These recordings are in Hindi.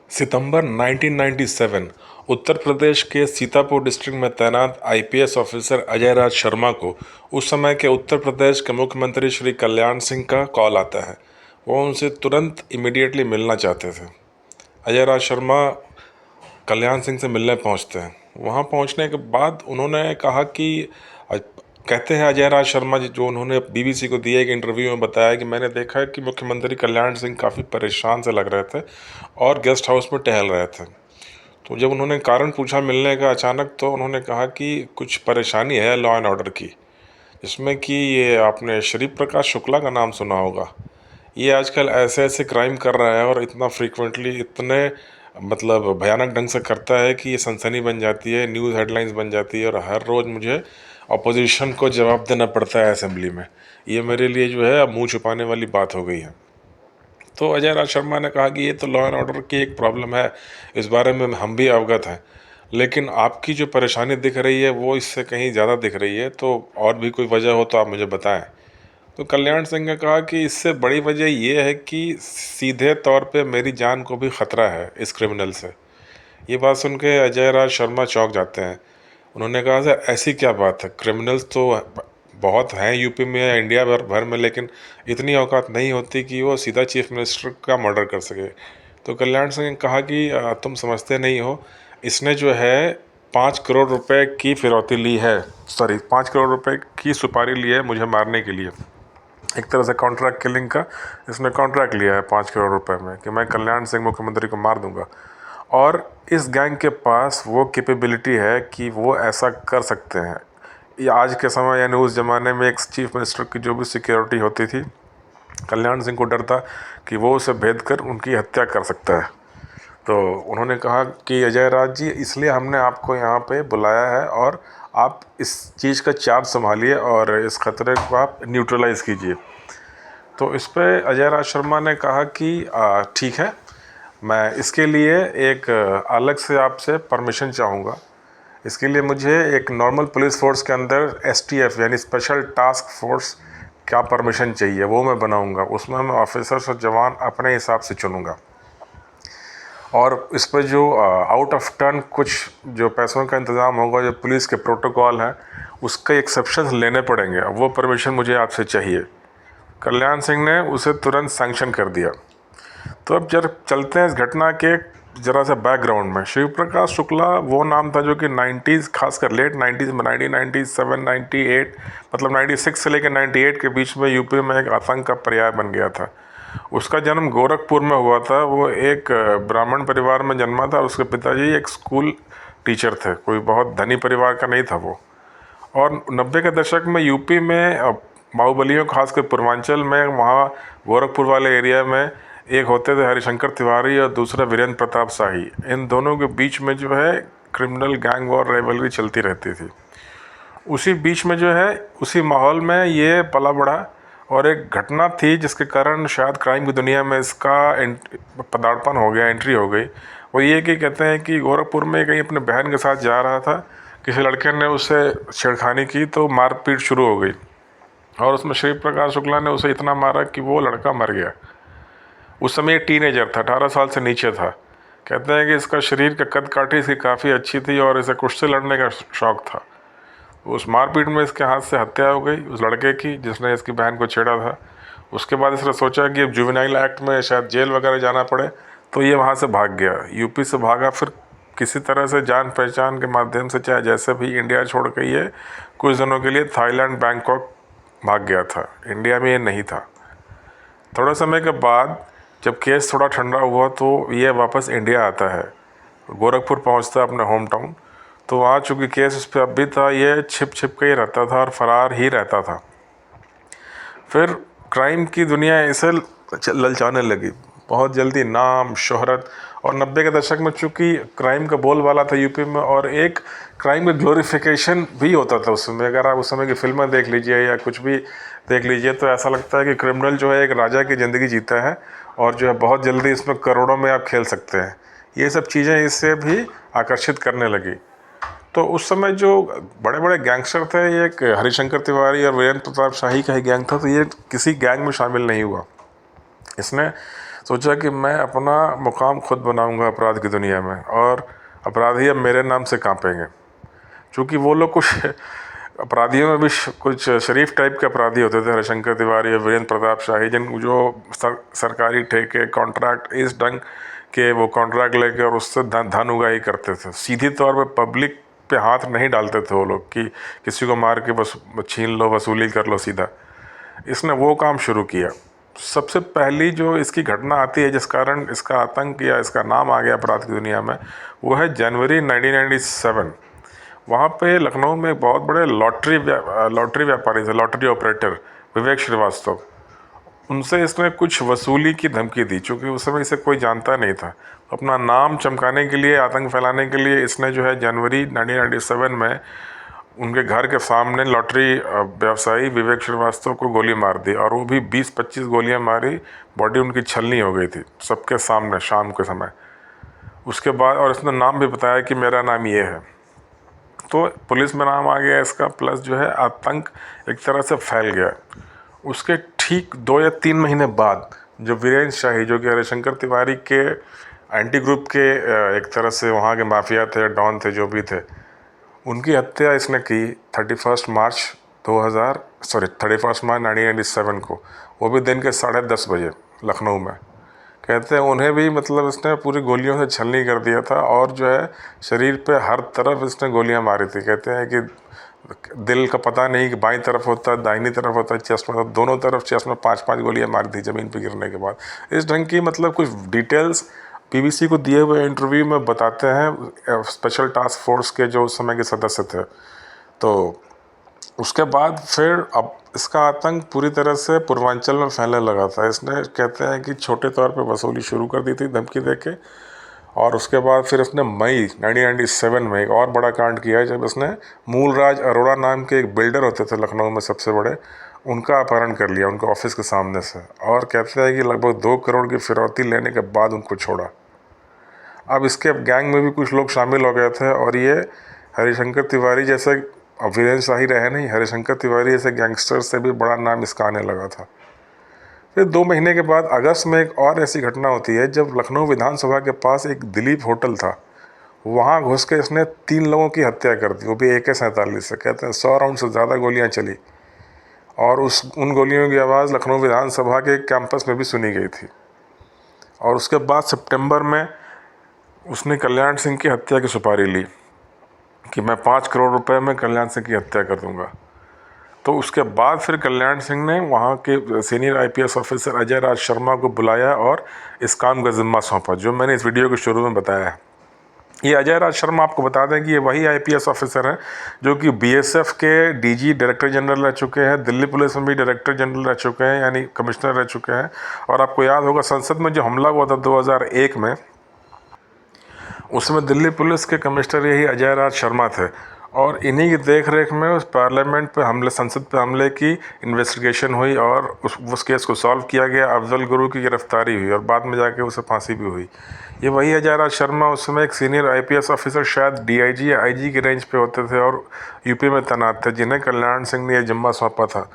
सितंबर 1997 उत्तर प्रदेश के सीतापुर डिस्ट्रिक्ट में तैनात आईपीएस ऑफिसर अजय राज शर्मा को उस समय के उत्तर प्रदेश के मुख्यमंत्री श्री कल्याण सिंह का कॉल आता है। वो उनसे तुरंत इमीडिएटली मिलना चाहते थे। अजय राज शर्मा कल्याण सिंह से मिलने पहुंचते हैं। वहां पहुंचने के बाद उन्होंने कहा कि कहते हैं अजय राज शर्मा जी, जो उन्होंने बीबीसी को दिए एक इंटरव्यू में बताया कि मैंने देखा है कि मुख्यमंत्री कल्याण सिंह काफ़ी परेशान से लग रहे थे और गेस्ट हाउस में टहल रहे थे। तो जब उन्होंने कारण पूछा मिलने का अचानक, तो उन्होंने कहा कि कुछ परेशानी है लॉ एंड ऑर्डर की, जिसमें कि ये आपने श्री प्रकाश शुक्ला का नाम सुना होगा। ये आजकल ऐसे ऐसे क्राइम कर रहा है और इतना फ्रीक्वेंटली, इतने मतलब भयानक ढंग से करता है कि ये सनसनी बन जाती है, न्यूज़ हेडलाइंस बन जाती है और हर रोज़ मुझे अपोजिशन को जवाब देना पड़ता है असेंबली में। ये मेरे लिए जो है अब मुंह छुपाने वाली बात हो गई है। तो अजय राज शर्मा ने कहा कि ये तो लॉ एंड ऑर्डर की एक प्रॉब्लम है, इस बारे में हम भी अवगत हैं, लेकिन आपकी जो परेशानी दिख रही है वो इससे कहीं ज़्यादा दिख रही है, तो और भी कोई वजह हो तो आप मुझे बताएं। तो कल्याण सिंह ने कहा कि इससे बड़ी वजह ये है कि सीधे तौर पे मेरी जान को भी ख़तरा है इस क्रिमिनल से। ये बात सुन के अजय राज शर्मा चौंक जाते हैं। उन्होंने कहा, सर ऐसी क्या बात है, क्रिमिनल्स तो बहुत हैं यूपी में या इंडिया भर में, लेकिन इतनी औकात नहीं होती कि वो सीधा चीफ मिनिस्टर का मर्डर कर सके। तो कल्याण सिंह ने कहा कि तुम समझते नहीं हो, इसने जो है 5 करोड़ रुपए की फिरौती ली है, सॉरी 5 करोड़ रुपए की सुपारी ली है मुझे मारने के लिए। एक तरह से कॉन्ट्रैक्ट किलिंग का इसने कॉन्ट्रैक्ट लिया है 5 करोड़ रुपए में कि मैं कल्याण सिंह मुख्यमंत्री को मार दूंगा। और इस गैंग के पास वो कैपेबिलिटी है कि वो ऐसा कर सकते हैं। ये आज के समय यानी उस ज़माने में एक चीफ मिनिस्टर की जो भी सिक्योरिटी होती थी, कल्याण सिंह को डर था कि वो उसे भेद कर उनकी हत्या कर सकता है। तो उन्होंने कहा कि अजय राज जी, इसलिए हमने आपको यहाँ पे बुलाया है और आप इस चीज़ का चार्ज संभालिए और इस खतरे को आप न्यूट्रलाइज़ कीजिए। तो इस पे अजय राज शर्मा ने कहा कि ठीक है, मैं इसके लिए एक अलग से आपसे परमिशन चाहूँगा। इसके लिए मुझे एक नॉर्मल पुलिस फोर्स के अंदर एसटीएफ यानी स्पेशल टास्क फोर्स का परमिशन चाहिए, वो मैं बनाऊँगा। उसमें मैं ऑफिसर्स और जवान अपने हिसाब से चुनूँगा और इस पर जो आउट ऑफ टर्न कुछ जो पैसों का इंतज़ाम होगा, जो पुलिस के प्रोटोकॉल हैं, उसके एक्सेप्शंस लेने पड़ेंगे। वो परमिशन मुझे आपसे चाहिए। कल्याण सिंह ने उसे तुरंत सैंक्शन कर दिया। तो अब जब चलते हैं इस घटना के ज़रा सा बैकग्राउंड में। शिव प्रकाश शुक्ला वो नाम था जो कि 90s, खासकर लेट 90s में 1997, 98, मतलब 96 से लेकर 98 के बीच में यूपी में एक आतंक का पर्याय बन गया था। उसका जन्म गोरखपुर में हुआ था। वो एक ब्राह्मण परिवार में जन्मा था। उसके पिताजी एक स्कूल टीचर थे, कोई बहुत धनी परिवार का नहीं था वो। और 90 के दशक में यूपी में बाहुबलियों, खासकर पूर्वांचल में, वहाँ गोरखपुर वाले एरिया में एक होते थे हरिशंकर तिवारी और दूसरा वीरेंद्र प्रताप शाही। इन दोनों के बीच में जो है क्रिमिनल गैंग वॉर राइवलरी चलती रहती थी। उसी बीच में जो है, उसी माहौल में ये पला बढ़ा और एक घटना थी जिसके कारण शायद क्राइम की दुनिया में इसका पदार्पण हो गया, एंट्री हो गई। वो ये कि कहते हैं कि गोरखपुर में कहीं अपने बहन के साथ जा रहा था, किसी लड़के ने उससे छेड़खानी की तो मारपीट शुरू हो गई और उसमें श्री प्रकाश शुक्ला ने उसे इतना मारा कि वो लड़का मर गया। उस समय एक टीनेजर था, 18 साल से नीचे था। कहते हैं कि इसका शरीर का कद काठी इसकी काफ़ी अच्छी थी और इसे कुश्ती लड़ने का शौक़ था। उस मारपीट में इसके हाथ से हत्या हो गई उस लड़के की जिसने इसकी बहन को छेड़ा था। उसके बाद इसने सोचा कि अब जुवेनाइल एक्ट में शायद जेल वगैरह जाना पड़े, तो ये वहाँ से भाग गया, यूपी से भागा। फिर किसी तरह से जान पहचान के माध्यम से, चाहे जैसे भी, इंडिया छोड़ के ये कुछ दिनों के लिए थाईलैंड, बैंकॉक भाग गया था। इंडिया में ये नहीं था। थोड़ा समय के बाद जब केस थोड़ा ठंडा हुआ तो ये वापस इंडिया आता है, गोरखपुर पहुंचता है अपने होम टाउन। तो वहाँ चूँकि केस उस पर अब भी था, ये छिप छिप के ही रहता था और फरार ही रहता था। फिर क्राइम की दुनिया इसे ललचाने लगी, बहुत जल्दी नाम, शोहरत। और 90 के दशक में चूँकि क्राइम का बोलबाला था यूपी में, और एक क्राइम का ग्लोरिफिकेशन भी होता था उस समय। अगर आप उस समय की फिल्में देख लीजिए या कुछ भी देख लीजिए तो ऐसा लगता है कि क्रिमिनल जो है एक राजा की ज़िंदगी जीता है और जो है बहुत जल्दी इसमें करोड़ों में आप खेल सकते हैं। ये सब चीज़ें इससे भी आकर्षित करने लगी। तो उस समय जो बड़े बड़े गैंगस्टर थे, ये एक हरिशंकर तिवारी और वीरेंद्र प्रताप शाही का ही गैंग था, तो ये किसी गैंग में शामिल नहीं हुआ। इसने सोचा कि मैं अपना मुकाम खुद बनाऊंगा अपराध की दुनिया में, और अपराधी अब मेरे नाम से कांपेंगे। क्योंकि वो लोग कुछ अपराधियों में भी कुछ शरीफ टाइप के अपराधी होते थे, हरिशंकर तिवारी और वीरेंद्र प्रताप शाही, जिन जो सरकारी ठेके कॉन्ट्रैक्ट इस ढंग के वो कॉन्ट्रैक्ट लेके और उससे धन उगाही करते थे। सीधी तौर पे पब्लिक पे हाथ नहीं डालते थे वो लोग कि किसी को मार के बस छीन लो, वसूली कर लो सीधा। इसने वो काम शुरू किया। सबसे पहली जो इसकी घटना आती है जिस कारण इसका आतंक या इसका नाम आ गया अपराध की दुनिया में, वो है जनवरी 1997। वहाँ पे लखनऊ में एक बहुत बड़े लॉटरी व्यापारी थे, लॉटरी ऑपरेटर विवेक श्रीवास्तव। उनसे इसने कुछ वसूली की धमकी दी। चूँकि उस समय इसे कोई जानता नहीं था, अपना नाम चमकाने के लिए, आतंक फैलाने के लिए इसने जो है जनवरी 1997 में उनके घर के सामने लॉटरी व्यवसायी विवेक श्रीवास्तव को गोली मार दी, और वो भी 20-25 गोलियां मारी। बॉडी उनकी छलनी हो गई थी सबके सामने शाम के समय। उसके बाद और इसने नाम भी बताया कि मेरा नाम ये है। तो पुलिस में नाम आ गया इसका, प्लस जो है आतंक एक तरह से फैल गया। उसके ठीक 2 या 3 महीने बाद जो वीरेंद्र शाही, जो कि हरिशंकर तिवारी के एंटी ग्रुप के एक तरह से वहाँ के माफिया थे, डॉन थे, जो भी थे, उनकी हत्या इसने की 31 मार्च 1997 को, वो भी दिन के 10:30 बजे लखनऊ में। कहते हैं उन्हें भी मतलब इसने पूरी गोलियों से छलनी कर दिया था, और जो है शरीर पे हर तरफ इसने गोलियां मारी थी। कहते हैं कि दिल का पता नहीं कि बाईं तरफ होता है, दाहिनी तरफ होता है, चेस्ट में, दोनों तरफ चेस्ट में 5-5 गोलियां मारी थी ज़मीन पे गिरने के बाद। इस ढंग की मतलब कुछ डिटेल्स बीबीसी को दिए हुए इंटरव्यू में बताते हैं स्पेशल टास्क फोर्स के जो उस समय के सदस्य थे। तो उसके बाद फिर अब इसका आतंक पूरी तरह से पूर्वांचल में फैलने लगा था। इसने कहते हैं कि छोटे तौर पे वसूली शुरू कर दी थी धमकी देके, और उसके बाद फिर इसने मई 1997 में एक और बड़ा कांड किया, जब इसने मूलराज अरोड़ा नाम के एक बिल्डर होते थे लखनऊ में सबसे बड़े, उनका अपहरण कर लिया उनके ऑफिस के सामने से, और कहते हैं कि लगभग 2 करोड़ की फिरौती लेने के बाद उनको छोड़ा। अब इसके गैंग में भी कुछ लोग शामिल हो गए थे, और ये हरिशंकर तिवारी जैसे, अब वीरेंद्र शाही रहे नहीं, हरिशंकर तिवारी जैसे गैंगस्टर से भी बड़ा नाम इसका आने लगा था। फिर 2 महीने के बाद अगस्त में एक और ऐसी घटना होती है, जब लखनऊ विधानसभा के पास एक दिलीप होटल था, वहाँ घुस के इसने 3 लोगों की हत्या कर दी, वो भी AK-47 से। कहते हैं 100 राउंड से ज़्यादा गोलियाँ चली, और उन गोलियों की आवाज़ लखनऊ विधानसभा के कैंपस में भी सुनी गई थी। और उसके बाद सितंबर में उसने कल्याण सिंह की हत्या की सुपारी ली कि मैं 5 करोड़ रुपए में कल्याण सिंह की हत्या कर दूंगा। तो उसके बाद फिर कल्याण सिंह ने वहाँ के senior IPS officer Ajay Raj Sharma को बुलाया और इस काम का जिम्मा सौंपा, जो मैंने इस वीडियो के शुरू में बताया है। ये अजय राज शर्मा, आपको बता दें कि ये वही IPS ऑफिसर हैं जो कि BSF के DG डायरेक्टर जनरल रह चुके हैं, दिल्ली पुलिस में भी डायरेक्टर जनरल रह चुके हैं, यानी कमिश्नर रह चुके हैं। और आपको याद होगा संसद में जो हमला हुआ था 2001 में, उसमें दिल्ली पुलिस के कमिश्नर यही अजय राज शर्मा थे, और इन्हीं की देख रेख में उस पार्लियामेंट पे हमले, संसद पे हमले की इन्वेस्टिगेशन हुई, और उस केस को सॉल्व किया गया। अफजल गुरु की गिरफ्तारी हुई, और बाद में जाके उसे फांसी भी हुई। ये वही अजय राज शर्मा उस समय एक सीनियर IPS ऑफिसर, शायद DIG या IG की रेंज पे होते थे, और यूपी में तैनात थे, जिन्हें कल्याण सिंह ने यह जिम्मा सौंपा था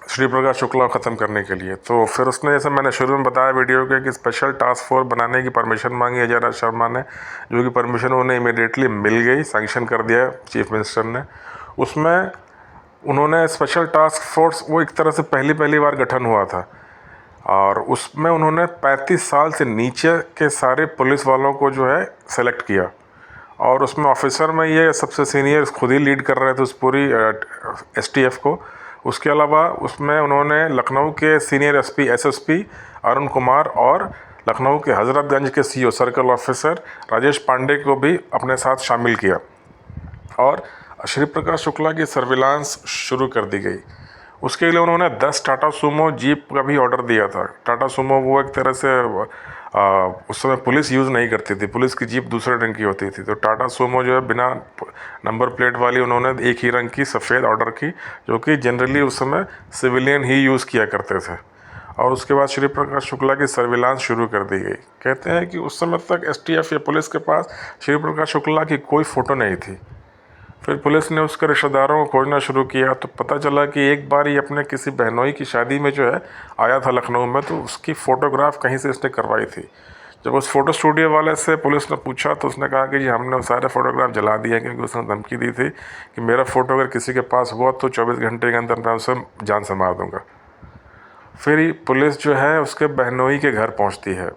श्री प्रकाश शुक्ला को ख़त्म करने के लिए। तो फिर उसने, जैसे मैंने शुरू में बताया वीडियो के, कि स्पेशल टास्क फोर्स बनाने की परमिशन मांगी अजय राज शर्मा ने, जो कि परमिशन उन्हें इमीडिएटली मिल गई, सैंक्शन कर दिया चीफ मिनिस्टर ने। उसमें उन्होंने स्पेशल टास्क फोर्स, वो एक तरह से पहली बार गठन हुआ था, और उसमें उन्होंने 35 साल से नीचे के सारे पुलिस वालों को जो है सेलेक्ट किया, और उसमें ऑफिसर में ये सबसे सीनियर खुद ही लीड कर रहे थे उस पूरी STF को। उसके अलावा उसमें उन्होंने लखनऊ के सीनियर SSP अरुण कुमार और लखनऊ के हज़रतगंज के CO circle officer Rajesh Pandey को भी अपने साथ शामिल किया, और श्री प्रकाश शुक्ला की सर्विलांस शुरू कर दी गई। उसके लिए उन्होंने 10 टाटा सूमो जीप का भी ऑर्डर दिया था। टाटा सूमो वो एक तरह से उस समय पुलिस यूज़ नहीं करती थी, पुलिस की जीप दूसरे रंग की होती थी, तो टाटा सूमो जो है बिना नंबर प्लेट वाली उन्होंने एक ही रंग की सफ़ेद ऑर्डर की, जो कि जनरली उस समय सिविलियन ही यूज़ किया करते थे। और उसके बाद श्री प्रकाश शुक्ला की सर्विलांस शुरू कर दी गई। कहते हैं कि उस समय तक STF या पुलिस के पास श्री प्रकाश शुक्ला की कोई फ़ोटो नहीं थी, फिर पुलिस ने उसके रिश्तेदारों को खोजना शुरू किया तो पता चला कि एक बार ही अपने किसी बहनोई की शादी में जो है आया था लखनऊ में, तो उसकी फ़ोटोग्राफ कहीं से इसने करवाई थी। जब उस फ़ोटो स्टूडियो वाले से पुलिस ने पूछा तो उसने कहा कि जी हमने वो सारे फ़ोटोग्राफ जला दिए, क्योंकि उसने धमकी दी थी कि मेरा फ़ोटो अगर किसी के पास हुआ तो 24 घंटे के अंदर मैं उसे जान से मार दूँगा। फिर पुलिस जो है उसके बहनोई के घर पहुंचती है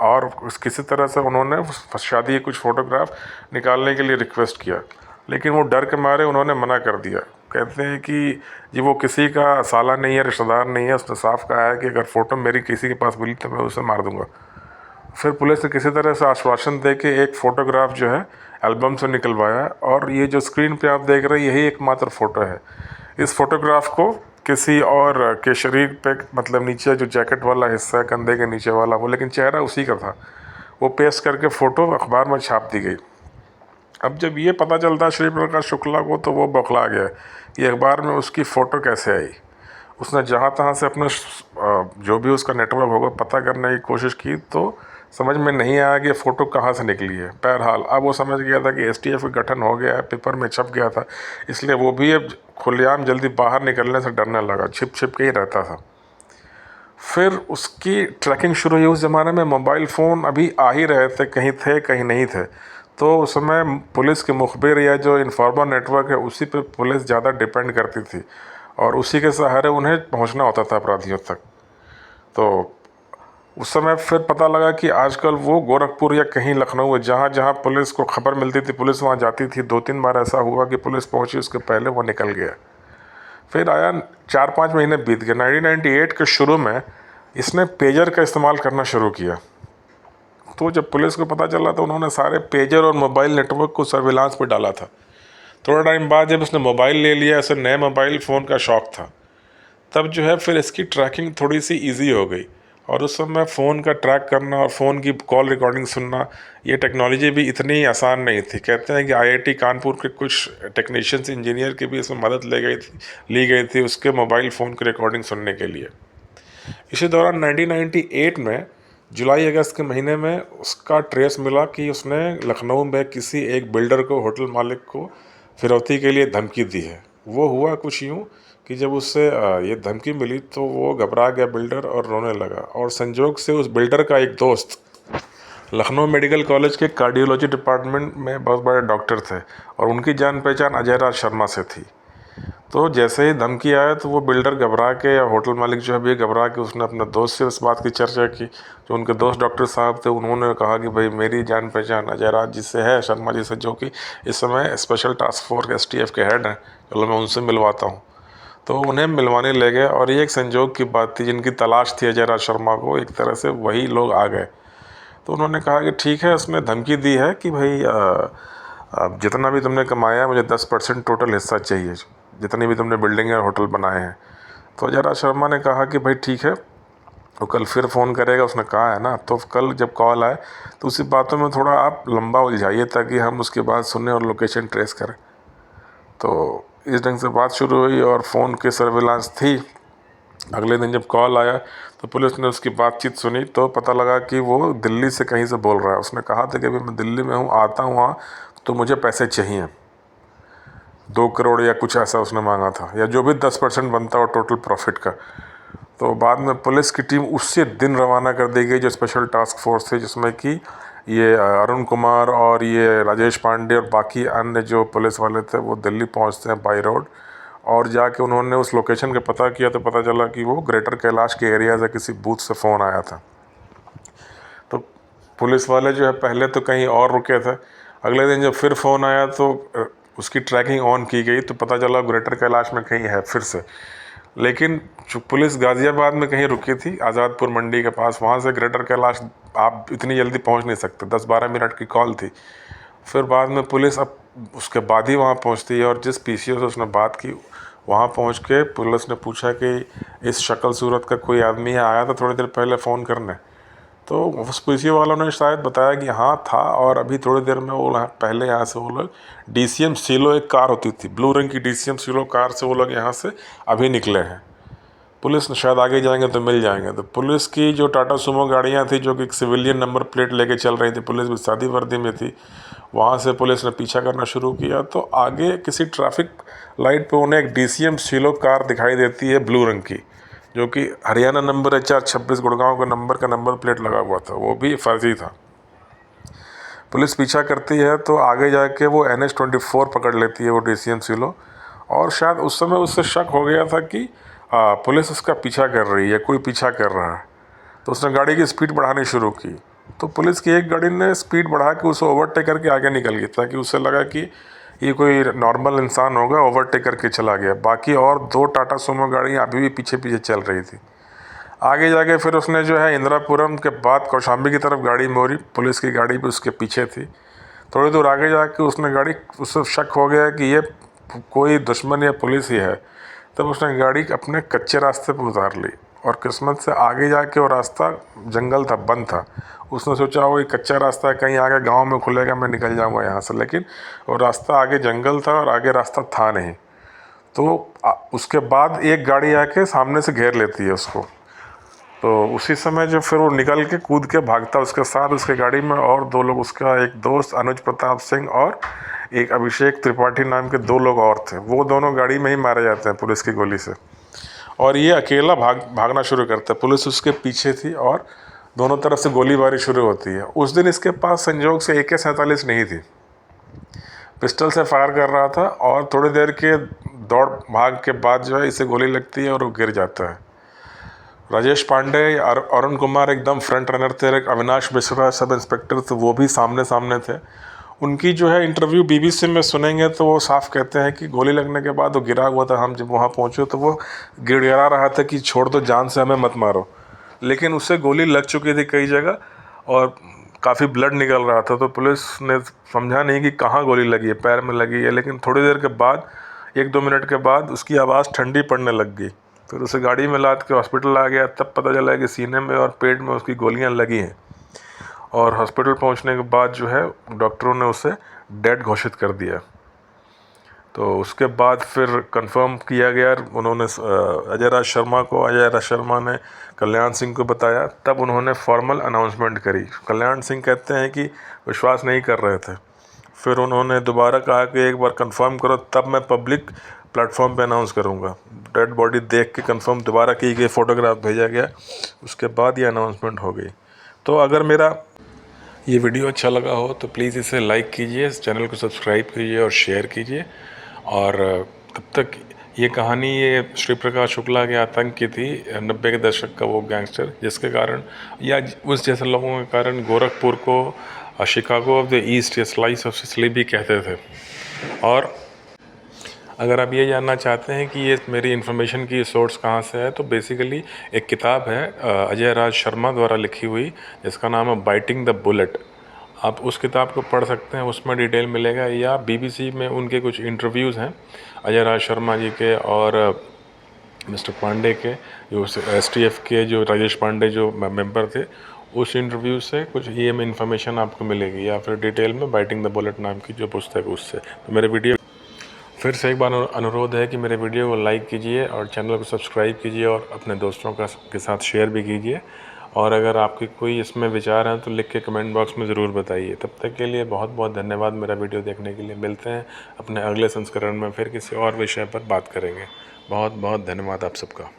और किसी तरह से उन्होंने उस शादी की कुछ फ़ोटोग्राफ निकालने के लिए रिक्वेस्ट किया, लेकिन वो डर के मारे उन्होंने मना कर दिया। कहते हैं कि जी वो किसी का साला नहीं है, रिश्तेदार नहीं है, उसने साफ कहा है कि अगर फ़ोटो मेरी किसी के पास मिली तो मैं उसे मार दूंगा। फिर पुलिस ने किसी तरह से आश्वासन दे के एक फ़ोटोग्राफ जो है एल्बम से निकलवाया, और ये जो स्क्रीन पे आप देख रहे हैं यही एकमात्र फ़ोटो है। इस फ़ोटोग्राफ को किसी और के शरीर पे, मतलब नीचे जो जैकेट वाला हिस्सा है कंधे के नीचे वाला वो, लेकिन चेहरा उसी का था, वो पेस्ट करके फ़ोटो अखबार में छाप दी गई। अब जब ये पता चलता श्री प्रकाश शुक्ला को तो वो बौखला गया कि अखबार में उसकी फ़ोटो कैसे आई। उसने जहाँ तहाँ से अपने जो भी उसका नेटवर्क होगा पता करने की कोशिश की, तो समझ में नहीं आया कि फ़ोटो कहाँ से निकली है। बहरहाल अब वो समझ गया था कि एसटीएफ का गठन हो गया है, पेपर में छप गया था, इसलिए वो भी अब खुलेआम जल्दी बाहर निकलने से डरने लगा, छिप छिप के ही रहता था। फिर उसकी ट्रैकिंग शुरू हुई। उस ज़माने में मोबाइल फ़ोन अभी आ ही रहे थे, कहीं नहीं थे, तो उस समय पुलिस के मुखबिर या जो इन्फॉर्मर नेटवर्क है उसी पे पुलिस ज़्यादा डिपेंड करती थी, और उसी के सहारे उन्हें पहुंचना होता था अपराधियों तक। तो उस समय फिर पता लगा कि आजकल वो गोरखपुर या कहीं लखनऊ है, जहाँ जहाँ पुलिस को खबर मिलती थी पुलिस वहाँ जाती थी। 2-3 बार ऐसा हुआ कि पुलिस पहुंची, उसके पहले वो निकल गया। फिर आया 4-5 महीने बीत गए। 1998 के शुरू में इसने पेजर का इस्तेमाल करना शुरू किया। तो जब पुलिस को पता चला तो उन्होंने सारे पेजर और मोबाइल नेटवर्क को सर्विलांस पर डाला था। थोड़ा टाइम बाद जब उसने मोबाइल ले लिया, ऐसे नए मोबाइल फ़ोन का शौक़ था, तब जो है फिर इसकी ट्रैकिंग थोड़ी सी इजी हो गई। और उस समय फ़ोन का ट्रैक करना और फ़ोन की कॉल रिकॉर्डिंग सुनना, ये टेक्नोलॉजी भी इतनी आसान नहीं थी। कहते हैं कि आईआईटी कानपुर के कुछ टेक्नीशियंस, इंजीनियर की भी इसमें मदद ली गई थी उसके मोबाइल फ़ोन की रिकॉर्डिंग सुनने के लिए। इसी दौरान 1998 में जुलाई अगस्त के महीने में उसका ट्रेस मिला कि उसने लखनऊ में किसी एक बिल्डर को, होटल मालिक को फिरौती के लिए धमकी दी है। वो हुआ कुछ यूँ कि जब उससे ये धमकी मिली तो वो घबरा गया बिल्डर और रोने लगा, और संजोग से उस बिल्डर का एक दोस्त लखनऊ मेडिकल कॉलेज के कार्डियोलॉजी डिपार्टमेंट में बहुत बड़े डॉक्टर थे, और उनकी जान पहचान अजय राज शर्मा से थी। तो जैसे ही धमकी आया तो वो बिल्डर घबरा के, या होटल मालिक जो है भी घबरा के, उसने अपने दोस्त से उस बात की चर्चा की। जो उनके दोस्त डॉक्टर साहब थे उन्होंने कहा कि भाई मेरी जान पहचान अजय राज जी से है, शर्मा जी से, जो कि इस समय स्पेशल टास्क फोर्स एसटीएफ के हेड हैं, चलो मैं उनसे मिलवाता हूँ। तो उन्हें मिलवाने ले गए, और ये एक संजोग की बात थी, जिनकी तलाश थी अजय राज शर्मा को, एक तरह से वही लोग आ गए। तो उन्होंने कहा कि ठीक है, उसने धमकी दी है कि भाई अब जितना भी तुमने कमाया है मुझे 10% टोटल हिस्सा चाहिए, जितनी भी तुमने बिल्डिंग या होटल बनाए हैं। तो अजय राज शर्मा ने कहा कि भाई ठीक है, वो कल फिर फ़ोन करेगा, उसने कहा है ना। तो कल जब कॉल आए तो उसी बातों में थोड़ा आप लंबा उलझाइए ताकि हम उसकी बात सुने और लोकेशन ट्रेस करें। तो इस ढंग से बात शुरू हुई और फ़ोन की सर्विलांस थी। अगले दिन जब कॉल आया तो पुलिस ने उसकी बातचीत सुनी तो पता लगा कि वो दिल्ली से कहीं से बोल रहा है। उसने कहा था कि अभी मैं दिल्ली में हूँ, आता हूँ वहाँ, तो मुझे पैसे चाहिए 2 करोड़ या कुछ ऐसा उसने मांगा था, या जो भी 10% बनता हो टोटल प्रॉफिट का। तो बाद में पुलिस की टीम उसी दिन रवाना कर दी गई, जो स्पेशल टास्क फोर्स थी, जिसमें कि ये अरुण कुमार और ये राजेश पांडे और बाकी अन्य जो पुलिस वाले थे वो दिल्ली पहुंचते हैं बाई रोड। और जाके उन्होंने उस लोकेशन का पता किया तो पता चला कि वो ग्रेटर कैलाश के एरिया से किसी बूथ से फ़ोन आया था। तो पुलिस वाले जो है पहले तो कहीं और रुके थे, अगले दिन जब फिर फ़ोन आया तो उसकी ट्रैकिंग ऑन की गई तो पता चला ग्रेटर कैलाश में कहीं है फिर से। लेकिन जो पुलिस गाज़ियाबाद में कहीं रुकी थी, आज़ादपुर मंडी के पास, वहाँ से ग्रेटर कैलाश आप इतनी जल्दी पहुँच नहीं सकते, 10-12 मिनट की कॉल थी। फिर बाद में पुलिस अब उसके बाद ही वहाँ पहुँचती है, और जिस पीसीओ से उसने बात की वहाँ पहुँच के पुलिस ने पूछा कि इस शक्ल सूरत का कोई आदमी है, आया था थोड़ी देर पहले फ़ोन करने। तो उस पीसीओ वालों ने शायद बताया कि हाँ था, और अभी थोड़ी देर में वो पहले यहाँ से वो लोग डीसीएम सीलो, एक कार होती थी ब्लू रंग की डीसीएम सीलो कार से, वो लोग यहाँ से अभी निकले हैं। पुलिस शायद आगे जाएंगे तो मिल जाएंगे। तो पुलिस की जो टाटा सुमो गाड़ियाँ थी जो कि एक सिविलियन नंबर प्लेट लेके चल रही थी, पुलिस भी सादी वर्दी में थी, वहाँ से पुलिस ने पीछा करना शुरू किया। तो आगे किसी ट्रैफिक लाइट पे उन्हें एक DCM सीलो कार दिखाई देती है ब्लू रंग की, जो कि हरियाणा नंबर HR 26 गुड़गांव का नंबर प्लेट लगा हुआ था, वो भी फर्जी था। पुलिस पीछा करती है तो आगे जाके वो NH 24 पकड़ लेती है, वो DCM सीलो। और शायद उस समय उससे शक हो गया था कि पुलिस उसका पीछा कर रही है, कोई पीछा कर रहा है, तो उसने गाड़ी की स्पीड बढ़ानी शुरू की। तो पुलिस की एक गाड़ी ने स्पीड बढ़ा के उसे ओवरटेक करके आगे निकल गई, ताकि उसे लगा कि ये कोई नॉर्मल इंसान होगा, ओवरटेक करके चला गया। बाकी और 2 टाटा सुमो गाड़ियाँ अभी भी पीछे पीछे चल रही थी। आगे जाके फिर उसने जो है इंदिरापुरम के बाद कौशाम्बी की तरफ गाड़ी मोड़ी, पुलिस की गाड़ी भी उसके पीछे थी। थोड़ी दूर आगे जाके उससे शक हो गया कि ये कोई दुश्मन या पुलिस ही है। तब उसने गाड़ी अपने कच्चे रास्ते पर उतार ली, और किस्मत से आगे जाके वो रास्ता जंगल था, बंद था। उसने सोचा वो कच्चा रास्ता है, कहीं आगे गांव में खुलेगा, मैं निकल जाऊंगा यहाँ से, लेकिन वो रास्ता आगे जंगल था और आगे रास्ता था नहीं। तो उसके बाद एक गाड़ी आके सामने से घेर लेती है उसको। तो उसी समय जो फिर वो निकल के कूद के भागता, उसके साथ उसके गाड़ी में और 2 लोग, उसका एक दोस्त अनुज प्रताप सिंह और एक अभिषेक त्रिपाठी नाम के 2 लोग और थे। वो दोनों गाड़ी में ही मारे जाते हैं पुलिस की गोली से, और ये अकेला भागना शुरू करता है। पुलिस उसके पीछे थी और दोनों तरफ से गोलीबारी शुरू होती है। उस दिन इसके पास संजोग से AK-47 नहीं थी, पिस्टल से फायर कर रहा था, और थोड़ी देर के दौड़ भाग के बाद जो है इसे गोली लगती है और वो गिर जाता है। राजेश पांडे और अरुण कुमार एकदम फ्रंट रनर थे। अविनाश मिश्रा सब इंस्पेक्टर थे, वो भी सामने सामने थे। उनकी जो है इंटरव्यू BBC में सुनेंगे तो वो साफ कहते हैं कि गोली लगने के बाद वो गिरा हुआ था। हम जब वहाँ पहुँचे तो वो गिड़गिड़ा रहा था कि छोड़ दो, जान से हमें मत मारो, लेकिन उससे गोली लग चुकी थी कई जगह और काफ़ी ब्लड निकल रहा था। तो पुलिस ने समझा नहीं कि कहाँ गोली लगी है, पैर में लगी है, लेकिन थोड़ी देर के बाद 1-2 मिनट के बाद उसकी आवाज़ ठंडी पड़ने लग गई। फिर उसे गाड़ी में लाद के हॉस्पिटल आ गया, तब पता चला कि सीने में और पेट में उसकी गोलियां लगी हैं। और हॉस्पिटल पहुंचने के बाद जो है डॉक्टरों ने उसे डेड घोषित कर दिया। तो उसके बाद फिर कंफर्म किया गया, उन्होंने अजय राज शर्मा ने कल्याण सिंह को बताया, तब उन्होंने फॉर्मल अनाउंसमेंट करी। कल्याण सिंह कहते हैं कि विश्वास नहीं कर रहे थे। फिर उन्होंने दोबारा कहा कि एक बार कंफर्म करो, तब मैं पब्लिक प्लेटफॉर्म पे अनाउंस करूँगा। डेड बॉडी देख के कंफर्म दोबारा की गई, फ़ोटोग्राफ भेजा गया, उसके बाद ये अनाउंसमेंट हो गई। तो अगर मेरा ये वीडियो अच्छा लगा हो तो प्लीज़ इसे लाइक कीजिए, इस चैनल को सब्सक्राइब कीजिए और शेयर कीजिए। और तब तक ये कहानी ये श्री प्रकाश शुक्ला के आतंक की थी, 90 के दशक का वो गैंगस्टर, जिसके कारण या उस जैसे लोगों के कारण गोरखपुर को शिकागो ऑफ द ईस्ट या स्लाइस ऑफ सिसिली भी कहते थे। और अगर आप ये जानना चाहते हैं कि ये मेरी इन्फॉर्मेशन की सोर्स कहाँ से है, तो बेसिकली एक किताब है अजय राज शर्मा द्वारा लिखी हुई, जिसका नाम है बाइटिंग द बुलेट। आप उस किताब को पढ़ सकते हैं, उसमें डिटेल मिलेगा। या BBC में उनके कुछ इंटरव्यूज़ हैं अजय राज शर्मा जी के और मिस्टर पांडे के, जो STF के जो राजेश पांडे जो मेंबर थे, उस इंटरव्यू से कुछ ये में इन्फॉर्मेशन आपको मिलेगी, या फिर डिटेल में बाइटिंग द बुलेट नाम की जो पुस्तक है उससे। तो मेरे वीडियो फिर से एक बार अनुरोध है कि मेरे वीडियो को लाइक कीजिए और चैनल को सब्सक्राइब कीजिए और अपने दोस्तों के साथ शेयर भी कीजिए। और अगर आपके कोई इसमें विचार हैं तो लिख के कमेंट बॉक्स में ज़रूर बताइए। तब तक के लिए बहुत बहुत धन्यवाद मेरा वीडियो देखने के लिए। मिलते हैं अपने अगले संस्करण में, फिर किसी और विषय पर बात करेंगे। बहुत बहुत धन्यवाद आप सबका।